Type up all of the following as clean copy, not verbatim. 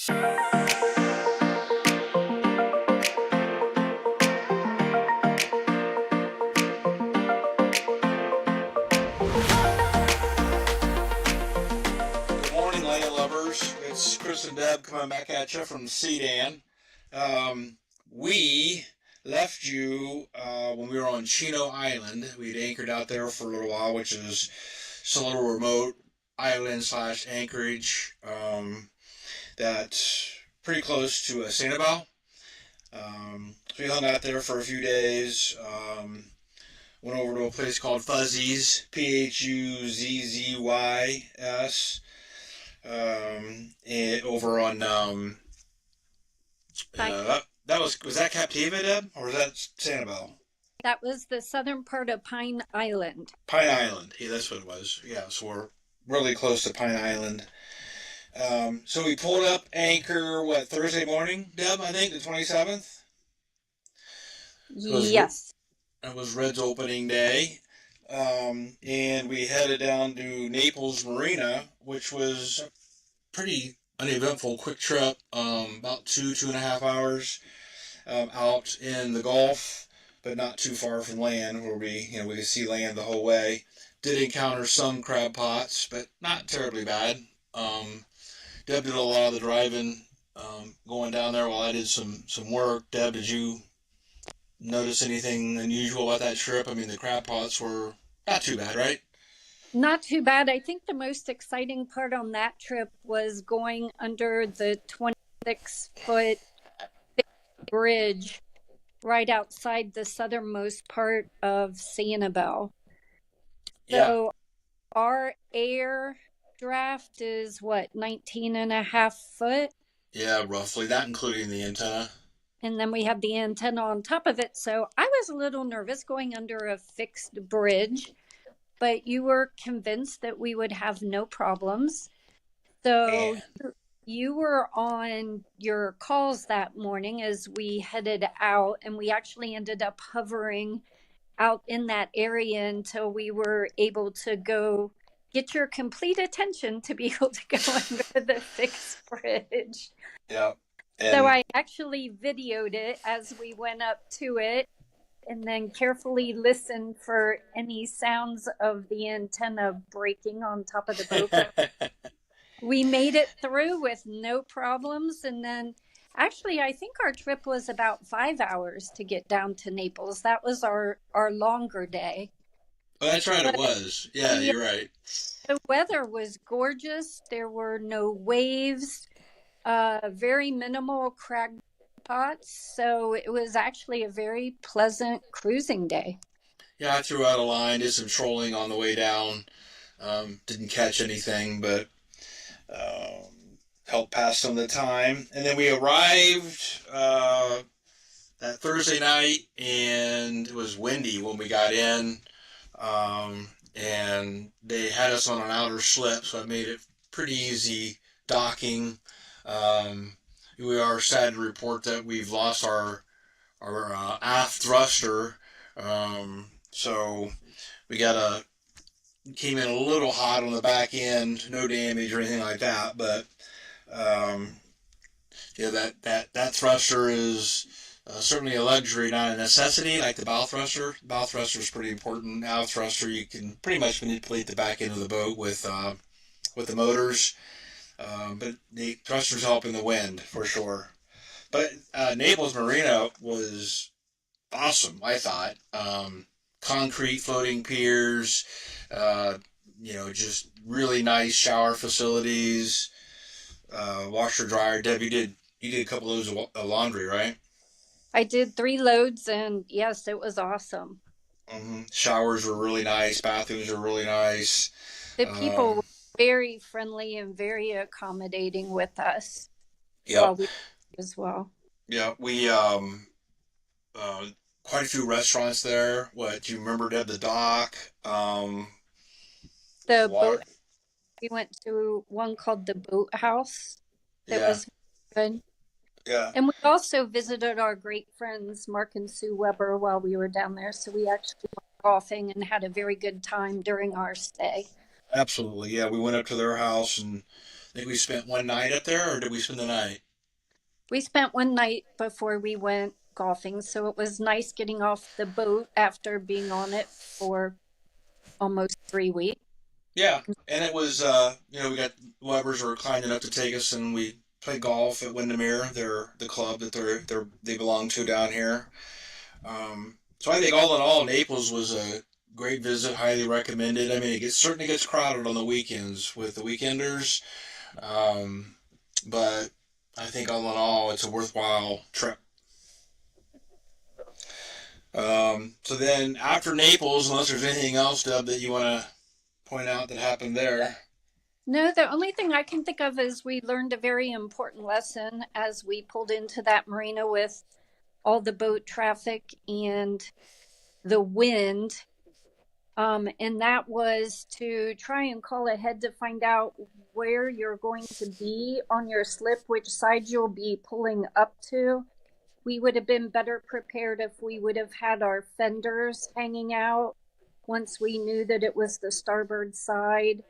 Good morning, land lovers. It's Chris and Deb coming back at you from Sedan. We left you when we were on Chino Island. We'd anchored out there for a little while, which is just a little remote island slash anchorage that's pretty close to Sanibel. So we hung out there for a few days. Went over to a place called Fuzzies, Phuzzys, and over on that was that Captiva, Deb, or was that Sanibel? That was the southern part of Pine Island. Pine Island, yeah, that's what it was. Yeah, so we're really close to Pine Island. So we pulled up anchor Thursday morning, Deb? I think the 27th. Yes. It was Red's opening day. And we headed down to Naples Marina, which was a pretty uneventful, quick trip. About 2.5 hours out in the Gulf, but not too far from land, where we could see land the whole way. Did encounter some crab pots, but not terribly bad. Deb did a lot of the driving going down there while I did some work. Deb, did you notice anything unusual about that trip? I mean, the crab pots were not too bad, right? Not too bad. I think the most exciting part on that trip was going under the 26-foot bridge right outside the southernmost part of Sanibel. Yeah. So our air draft is 19.5 foot? Yeah, roughly. That including the antenna. And then we have the antenna on top of it. So I was a little nervous going under a fixed bridge, but you were convinced that we would have no problems. So you were on your calls that morning as we headed out, and we actually ended up hovering out in that area until we were able to go get your complete attention to be able to go under the fixed bridge. Yeah. So I actually videoed it as we went up to it and then carefully listened for any sounds of the antenna breaking on top of the boat. We made it through with no problems. And then actually, I think our trip was about 5 hours to get down to Naples. That was our longer day. Oh, that's right, it was. Yeah, you're right. The weather was gorgeous. There were no waves. Very minimal crab pots, so it was actually a very pleasant cruising day. Yeah, I threw out a line, did some trolling on the way down. Didn't catch anything, but helped pass some of the time. And then we arrived that Thursday night, and it was windy when we got in. And they had us on an outer slip, so it made it pretty easy docking. We are sad to report that we've lost our aft thruster. So we came in a little hot on the back end, no damage or anything like that, but that thruster is certainly a luxury, not a necessity, like the bow thruster. The bow thruster is pretty important. Aft thruster, you can pretty much manipulate the back end of the boat with the motors. But the thrusters help in the wind for sure. But Naples Marina was awesome, I thought. Concrete floating piers, just really nice shower facilities, washer dryer. Deb, you did a couple of those of laundry, right? I did 3 loads, and yes, it was awesome. Mm-hmm. Showers were really nice. Bathrooms were really nice. The people were very friendly and very accommodating with us. Yeah. As well. Yeah, we quite a few restaurants there. What do you remember? Deb, the dock. The boat. We went to one called the Boat House. That was good. Yeah. And we also visited our great friends Mark and Sue Weber while we were down there. So we actually went golfing and had a very good time during our stay. Absolutely, yeah. We went up to their house and think we spent one night up there, or did we spend the night? We spent one night before we went golfing, so it was nice getting off the boat after being on it for almost 3 weeks. Yeah, and it was we got Weber's were kind enough to take us, and we played golf at Windermere. They're the club that they belong to down here. So I think all in all, Naples was a great visit, highly recommended. I mean, certainly gets crowded on the weekends with the weekenders, um, but I think all in all, it's a worthwhile trip. So then after Naples, unless there's anything else, Deb, that you want to point out that happened there. No, the only thing I can think of is we learned a very important lesson as we pulled into that marina with all the boat traffic and the wind. And that was to try and call ahead to find out where you're going to be on your slip, which side you'll be pulling up to. We would have been better prepared if we would have had our fenders hanging out once we knew that it was the starboard side.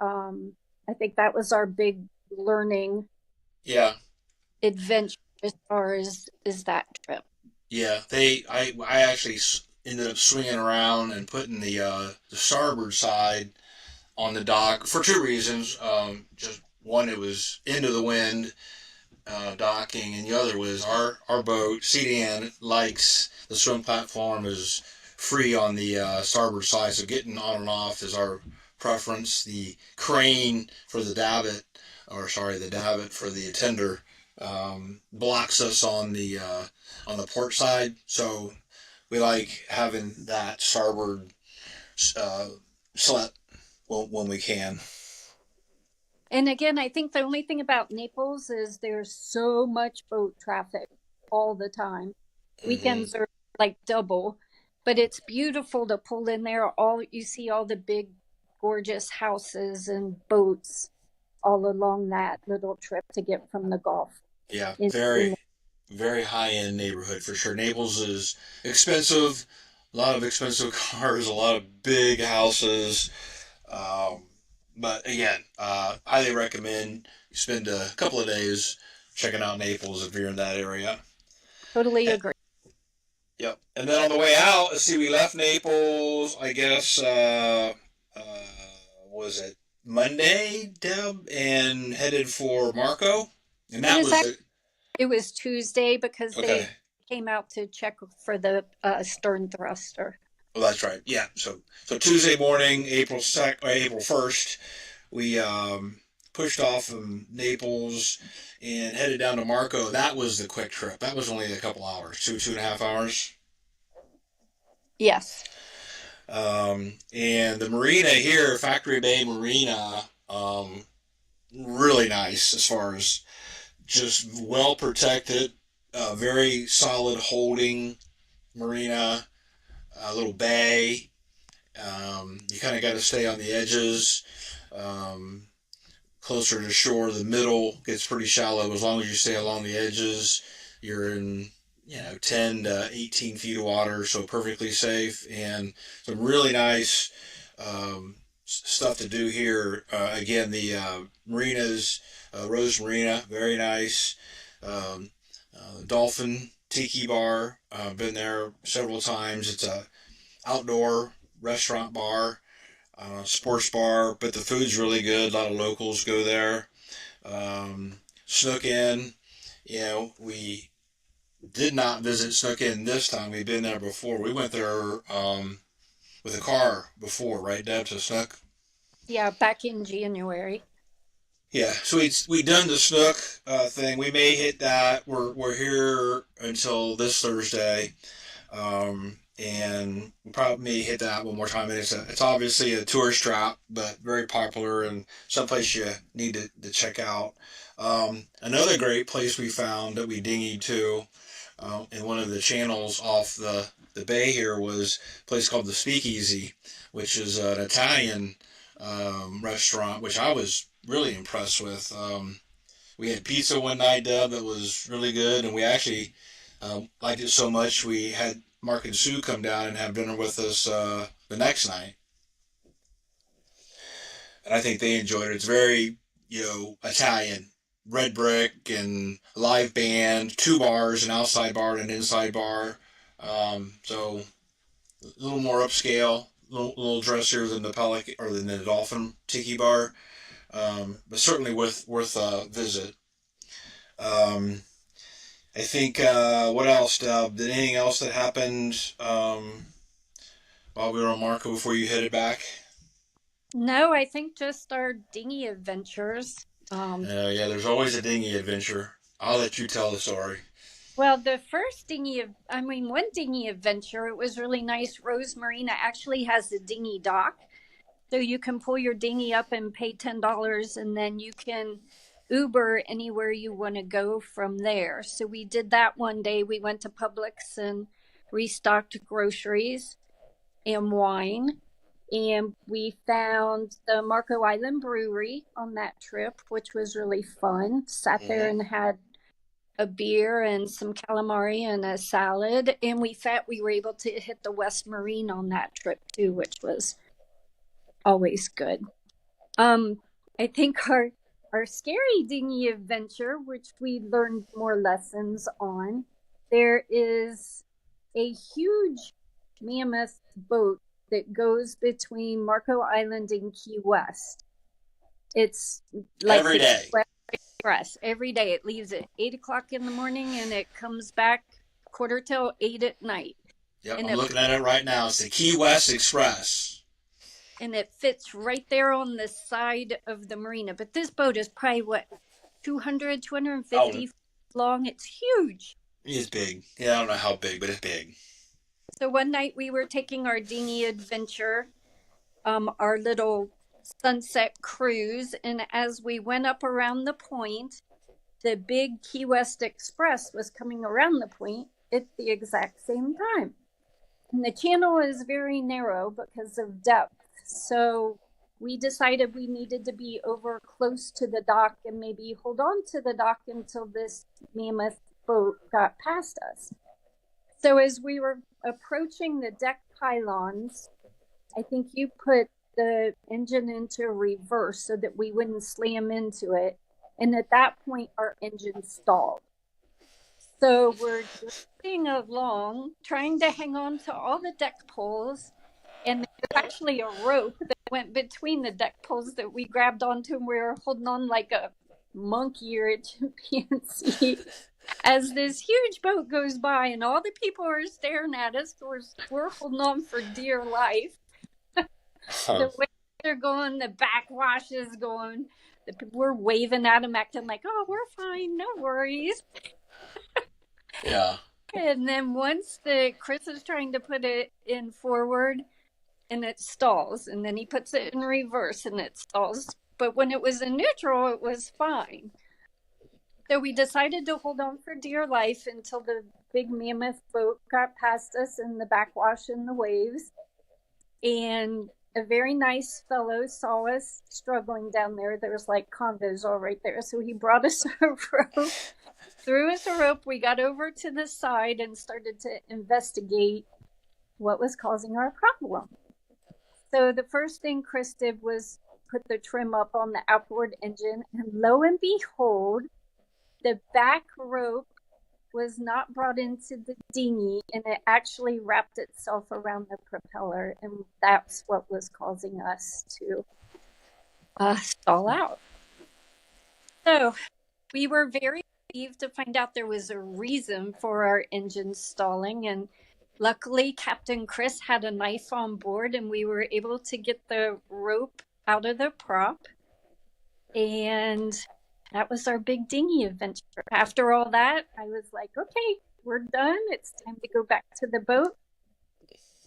I think that was our big learning Yeah, adventure as far as that trip. yeah. I actually ended up swinging around and putting the starboard side on the dock for two reasons. Just one, it was into the wind, docking, and the other was our boat, CDN, likes the swim platform is free on the starboard side, so getting on and off is our preference. The crane for the davit, the davit for the tender, blocks us on the port side, so we like having that starboard uh, slant when we can. And again, I think the only thing about Naples is there's so much boat traffic all the time. Hmm. Weekends are like double, but it's beautiful to pull in there. All you see all the big, gorgeous houses and boats all along that little trip to get from the Gulf. Yeah, In very high end neighborhood for sure. Naples is expensive, a lot of expensive cars, a lot of big houses. Um, but again, highly recommend you spend a couple of days checking out Naples if you're in that area. totally Eh, agree. Yep. And then on the way out, let's see, we left Naples, I guess, was it Monday, Deb, and headed for Marco? And It that was was actually, the, it was Tuesday because okay. they came out to check for the stern thruster. Oh, that's right. Yeah. So Tuesday morning, April 1st, we pushed off from Naples and headed down to Marco. That was the quick trip. That was only a couple hours, two and a half hours. Yes. And the marina here, Factory Bay Marina, really nice as far as just well protected, very solid holding marina, a little bay. You kind of got to stay on the edges. Um, Closer to shore, the middle gets pretty shallow. As long as you stay along the edges, you're in 10 to 18 feet of water, so perfectly safe. And some really nice stuff to do here. Again, the marinas, Rose Marina, very nice. Dolphin Tiki Bar, been there several times. It's a outdoor restaurant bar, sports bar, but the food's really good. A lot of locals go there. Snook Inn, we did not visit Snook Inn this time. We've been there before. We went there with a car before, right, Deb, to Snook? Yeah, back in January. Yeah, so we done the Snook thing. We may hit that. We're here until this Thursday. And we probably may hit that one more time. And it's obviously a tourist trap, but very popular and someplace you need to check out. Another great place we found that we dinghied to in one of the channels off the bay here was a place called the Speakeasy, which is an Italian restaurant, which I was really impressed with. We had pizza one night, Deb, that was really good, and we actually liked it so much we had Mark and Sue come down and have dinner with us the next night, and I think they enjoyed it. It's very Italian. Red brick and live band, two bars, an outside bar and an inside bar. So a little more upscale, a little dressier than the Pelican or than the Dolphin Tiki Bar, but certainly worth a visit. Um, I think what else? Did anything else that happened while we were on Marco before you headed back? No, I think just our dinghy adventures. Yeah, there's always a dinghy adventure. I'll let you tell the story. Well, the first I mean, one dinghy adventure, it was really nice. Rose Marina actually has a dinghy dock. So you can pull your dinghy up and pay $10, and then you can Uber anywhere you want to go from there. So we did that one day. We went to Publix and restocked groceries and wine. And we found the Marco Island Brewery on that trip, which was really fun. Sat there Mm-hmm. and had a beer and some calamari and a salad. And we were able to hit the West Marine on that trip too, which was always good. Um, I think our scary dinghy adventure, which we learned more lessons on, there is a huge mammoth boat that goes between Marco Island and Key West. It's like Every the Key day. West Express. Every day it leaves at 8 o'clock in the morning and it comes back quarter till 8 at night. Yep, And I'm it looking at it right now. It's the Key West Express. and it fits right there on the side of the marina. But this boat is probably what, 200, Oh, 250 feet long. It's huge. it's big. Yeah, I don't know how big, but it's big. So one night we were taking our dinghy adventure, our little sunset cruise, and as we went up around the point, the big Key West Express was coming around the point at the exact same time. And the channel is very narrow because of depth. So we decided we needed to be over close to the dock and maybe hold on to the dock until this mammoth boat got past us. So as we were approaching the deck pylons, I think you put the engine into reverse so that we wouldn't slam into it. And at that point, our engine stalled. So we're drifting along, trying to hang on to all the deck poles. And there's actually a rope that went between the deck poles that we grabbed onto, and we were holding on like a monkey or a chimpanzee as this huge boat goes by, and all the people are staring at us. We're holding on for dear life. Huh. The waves are going, the backwash is going. We're waving at them, acting like, oh, we're fine, no worries. Yeah. And then once Chris is trying to put it in forward and it stalls, and then he puts it in reverse and it stalls. But when it was in neutral, it was fine. So we decided to hold on for dear life until the big mammoth boat got past us in the backwash and the waves. And a very nice fellow saw us struggling down there. There was like convos all right there. So he brought us a rope, threw us a rope. We got over to the side and started to investigate what was causing our problem. So the first thing Chris did was put the trim up on the outboard engine, and lo and behold, the back rope was not brought into the dinghy, and it actually wrapped itself around the propeller, and that's what was causing us to stall out. So we were very relieved to find out there was a reason for our engine stalling, and luckily Captain Chris had a knife on board, and we were able to get the rope out of the prop, and that was our big dinghy adventure. After all that, I was like, okay, we're done. It's time to go back to the boat.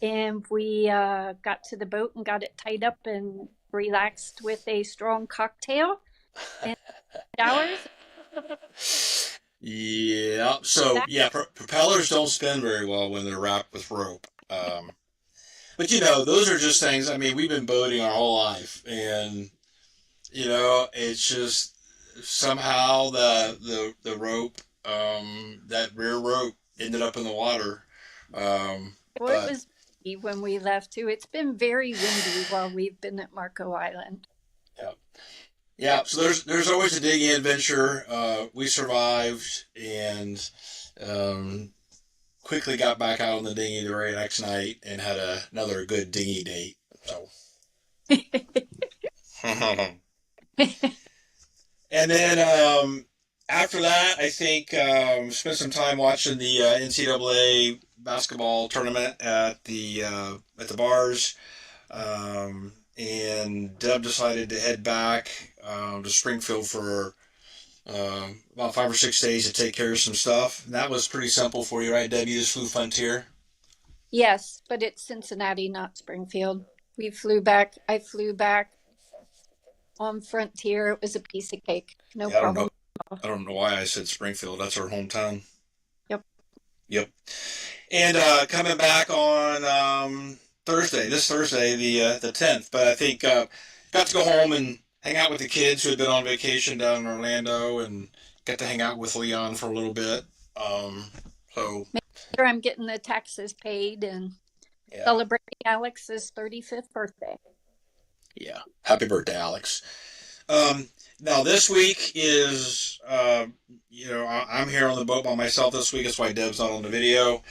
And we got to the boat and got it tied up and relaxed with a strong cocktail and showers. Yeah. So That yeah, propellers don't spin very well when they're wrapped with rope. But those are just things. I mean, we've been boating our whole life, and it's just somehow the rope, that rear rope, ended up in the water. well, it But was when we left too. It's been very windy while we've been at Marco Island. yeah. Yeah, so there's always a digging adventure. We survived and um, quickly got back out on the dinghy the very next night and had another good dinghy date. So, and then after that, I think spent some time watching the NCAA basketball tournament at the bars. And Deb decided to head back to Springfield for about 5 or 6 days to take care of some stuff. And that was pretty simple for you, right, Deb? You just flew Frontier. Yes, but it's Cincinnati, not Springfield. We flew back. I flew back on Frontier. It was a piece of cake. No Yeah, I don't know. problem. I don't know why I said Springfield. That's our hometown. Yep. Yep. And coming back on Thursday, this Thursday, the 10th. But I think got to go home and hang out with the kids who had been on vacation down in Orlando, and got to hang out with Leon for a little bit. So Make sure I'm getting the taxes paid and yeah, celebrating Alex's 35th birthday. yeah. Happy birthday, Alex. Um, Now this week is, I'm here on the boat by myself this week. That's why Deb's not on the video.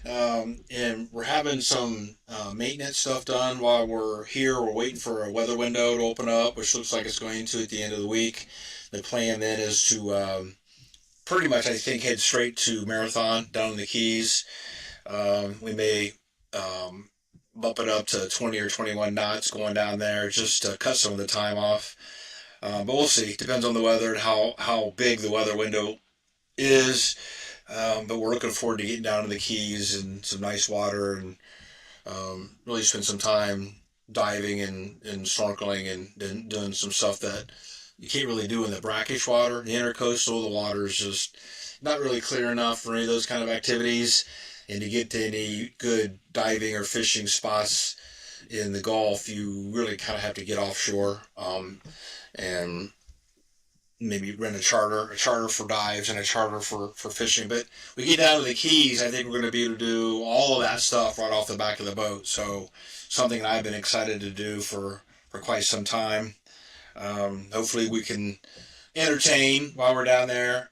And we're having some maintenance stuff done while we're here. We're waiting for a weather window to open up, which looks like it's going to at the end of the week. The plan then is to pretty much, I think, head straight to Marathon down in the Keys. We may bump it up to 20 or 21 knots going down there just to cut some of the time off. But we'll see. Depends on the weather and how big the weather window is. But we're looking forward to getting down to the Keys and some nice water and really spend some time diving and snorkeling and doing some stuff that you can't really do in the brackish water. The intercoastal, the water is just not really clear enough for any of those kind of activities. And to get to any good diving or fishing spots in the Gulf, you really kind of have to get offshore and maybe rent a charter for dives and a charter for fishing. But we get down to the Keys, I think we're going to be able to do all of that stuff right off the back of the boat. So something that I've been excited to do for quite some time. Hopefully we can entertain while we're down there.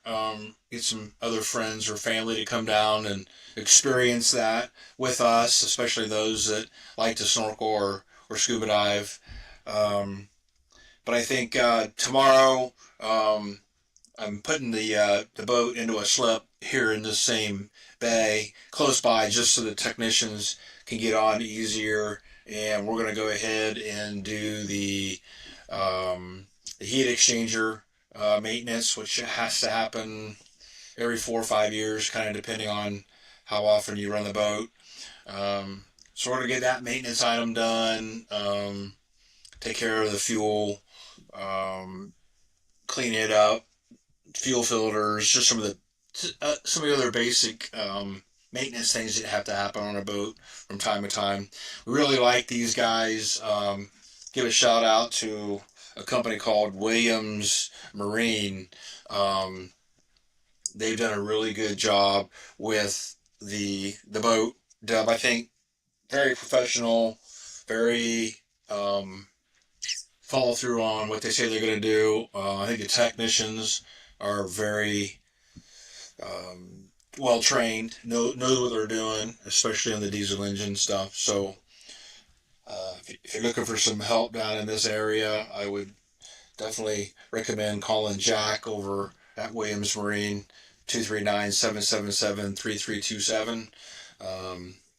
Get some other friends or family to come down and experience that with us, especially those that like to snorkel or scuba dive. But I think tomorrow I'm putting the boat into a slip here in the same bay close by, just so the technicians can get on easier. And we're going to go ahead and do the heat exchanger maintenance, which has to happen every 4 or 5 years, kind of depending on how often you run the boat. So we're going to get that maintenance item done, take care of the fuel, clean it up, fuel filters, just some of the other basic maintenance things that have to happen on a boat from time to time. We really like these guys. Give a shout out to a company called Williams Marine. They've done a really good job with the boat. Dub, I think, very professional, very follow through on what they say they're going to do. I think the technicians are very well trained, know what they're doing, especially on the diesel engine stuff. So if you're looking for some help down in this area, I would definitely recommend calling Jack over at Williams Marine, 239-777-3327.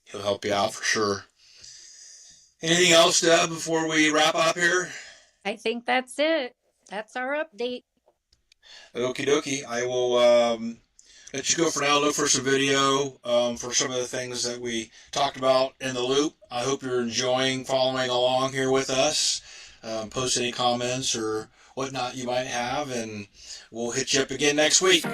He'll help you out for sure. Anything else, Deb, before we wrap up here? I think that's it. That's our update. Okie dokie. I will let you go for now. Look for some video for some of the things that we talked about in the loop. I hope you're enjoying following along here with us. Post any comments or whatnot you might have, and we'll hit you up again next week.